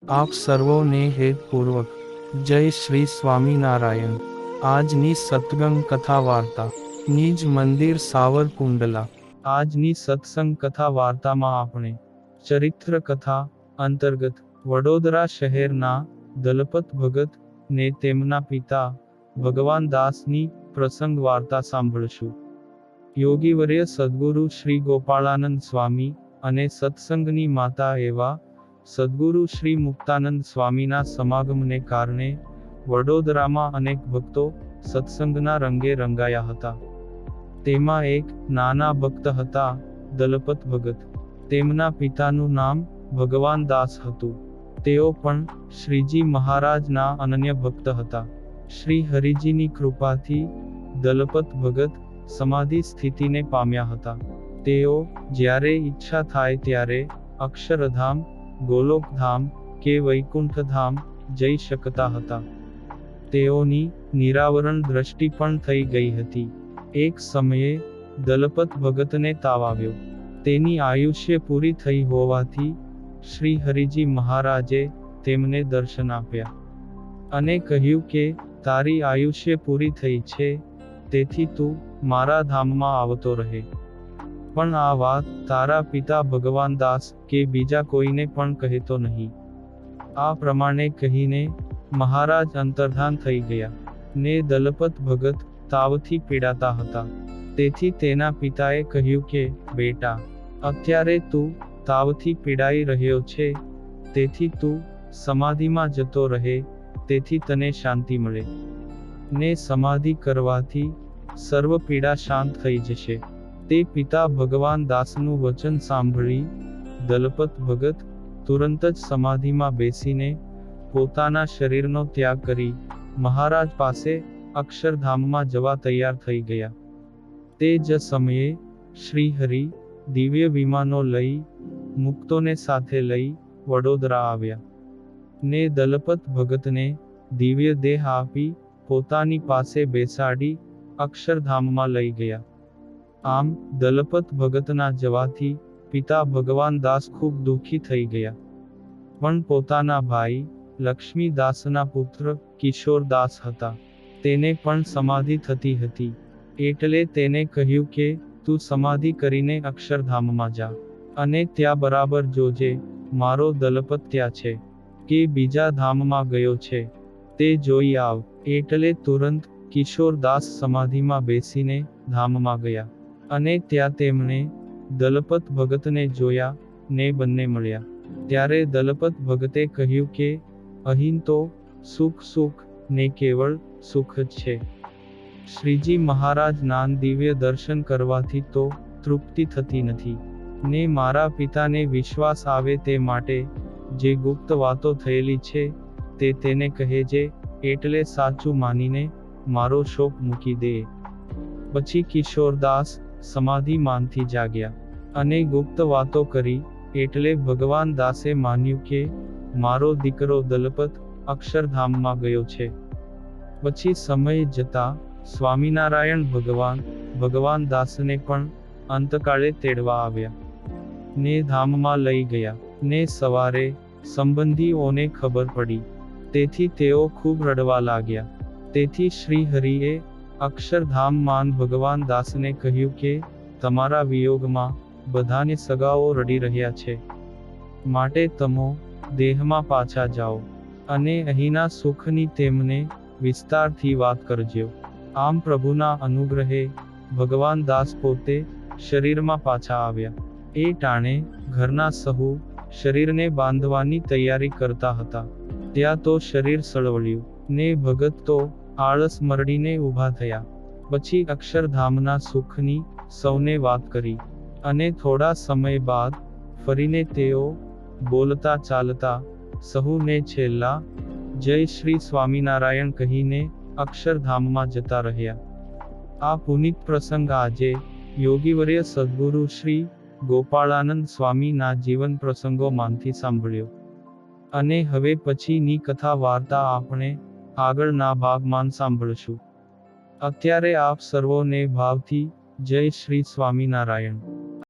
આપ સર્વોને હેતપૂર્વક જય શ્રી સ્વામિનારાયણ। આજની સત્સંગ કથા વાર્તા નિજ મંદિર સાવરકુંડલા। આજની સત્સંગ કથા વાર્તામાં આપણે ચરિત્ર કથા અંતર્ગત વડોદરા શહેરના દલપત ભગત ને તેમના પિતા ભગવાન દાસની પ્રસંગ વાર્તા સાંભળશું। યોગીવર્ય સદ્ગુરુ શ્રી ગોપાળાનંદ સ્વામી અને સત્સંગની માતા એવા સદ્ગુરુ શ્રી મુક્તાનંદ સ્વામીના સમાગમને કારણે વડોદરામાં અનેક ભક્તો સત્સંગના રંગે રંગાયા હતા। તેમાં એક નાના ભક્ત હતા દલપત ભગત। તેમના પિતાનું નામ ભગવાન દાસ હતું। તેઓ પણ શ્રીજી મહારાજના અનન્ય ભક્ત હતા। શ્રી હરિજીની કૃપાથી દલપત ભગત સમાધિ સ્થિતિને પામ્યા હતા। તેઓ જ્યારે ઈચ્છા થાય ત્યારે અક્ષરધામ, ગોલોકધામ કે વૈકુંઠધામ જઈ શકતા હતા। તેઓની નિરાવરણ દ્રષ્ટિ પણ થઈ ગઈ હતી। એક સમયે દલપત ભગતને તાવ આવ્યો। તેની આયુષ્ય પૂરી થઈ હોવાથી શ્રી હરિજી મહારાજે તેમને દર્શન આપ્યા અને કહ્યું કે તારી આયુષ્ય પૂરી થઈ છે, તેથી તું મારા ધામમાં આવતો રહે, પણ આ વાત તારા પિતા ભગવાન દાસ કે બીજા કોઈને પણ કહેતો નહીં। આ પ્રમાણે કહીને મહારાજ અંતર્ધાન થઈ ગયા ને દલપત ભગત તાવથી પીડાતા હતા। તેથી તેના પિતાએ કહ્યું કે બેટા, અત્યારે તું તાવથી પીડાઈ રહ્યો છે, તેથી તું સમાધિમાં જતો રહે, તેથી તને શાંતિ મળે ને સમાધિ કરવાથી સર્વ પીડા શાંત થઈ જશે। તે પિતા ભગવાન દાસનું વચન સાંભળી દલપત ભગત તુરંત જ સમાધિમાં બેસીને પોતાના શરીરનો ત્યાગ કરી મહારાજ પાસે અક્ષરધામમાં જવા તૈયાર થઈ ગયા। તે જ સમયે શ્રી હરિ દિવ્ય વિમાનો લઈ મુક્તોને સાથે લઈ વડોદરા આવ્યા ને દલપત ભગતને દિવ્ય દેહ આપી પોતાની પાસે બેસાડી અક્ષરધામમાં લઈ ગયા। આમ દલપત ભગતના જવાથી પિતા ભગવાન દાસ ખૂબ દુઃખી થઈ ગયા, પણ પોતાના ભાઈ લક્ષ્મીદાસના પુત્ર કિશોરદાસ હતા, તેને પણ સમાધિ થતી હતી, એટલે તેને કહ્યું કે તું સમાધિ કરીને અક્ષરધામમાં જા અને ત્યાં બરાબર જોજે મારો દલપત ત્યાં છે કે બીજા ધામમાં ગયો છે, તે જોઈ આવ। એટલે તુરંત કિશોરદાસ સમાધિમાં બેસીને ધામમાં ગયા અને ત્યાં તેમણે દલપત ભગતને જોયા ને બંને મળ્યા। ત્યારે દલપત ભગતે કહ્યું કે અહીં તો સુખ ને કેવળ સુખ જ છે। શ્રીજી મહારાજના દિવ્ય દર્શન કરવાથી તો તૃપ્તિ થતી નથી ને મારા પિતાને વિશ્વાસ આવે તે માટે જે ગુપ્ત વાતો થયેલી છે તે તેને કહેજે, એટલે સાચું માનીને મારો શોક મૂકી દે। પછી કિશોરદાસ સમાધિમાંથી જાગ્યા અને ગુપ્ત વાતો કરી, એટલે ભગવાન દાસે માન્યું કે મારો દીકરો દલપત અક્ષરધામમાં ગયો છે। પછી સમય જતા સ્વામિનારાયણ ભગવાન દાસને પણ અંતકાળે તેડવા આવ્યા ને ધામમાં લઈ ગયા ને સવારે સંબંધીઓને ખબર પડી, તેથી તેઓ ખૂબ રડવા લાગ્યા। તેથી શ્રી હરિએ અક્ષરધામમાં ભગવાન દાસને કહ્યું કે તમારા વિયોગમાં બધાને સગાઓ રડી રહ્યા છે, માટે તમો દેહમાં પાછા જાઓ અને અહીંના સુખની તેમને વિસ્તારથી વાત કરજો। આમ પ્રભુના અનુગ્રહે ભગવાન દાસ પોતે શરીરમાં પાછા આવ્યા। એ ટાણે ઘરના સહુ શરીરને બાંધવાની તૈયારી કરતા હતા, ત્યાં તો શરીર સળવળ્યું ને ભગત તો આળસ મરડીને ઊભા થયા। પછી અક્ષરધામના સુખની સૌને વાત કરી અને થોડા સમય બાદ ફરીને તેઓ બોલતા ચાલતા સહુને છેલ્લા જય શ્રી સ્વામિનારાયણ કહીને અક્ષરધામમાં જતા રહ્યા। આ પુનિત પ્રસંગ આજે યોગીવર્ય સદ્ગુરુ શ્રી ગોપાળાનંદ સ્વામીના જીવન પ્રસંગોમાંથી સાંભળ્યો અને હવે પછીની કથા વાર્તા આપણે આગળના ભાગમાં સાંભળશું। અત્યારે આપ સર્વોને ભાવથી જય શ્રી સ્વામિનારાયણ।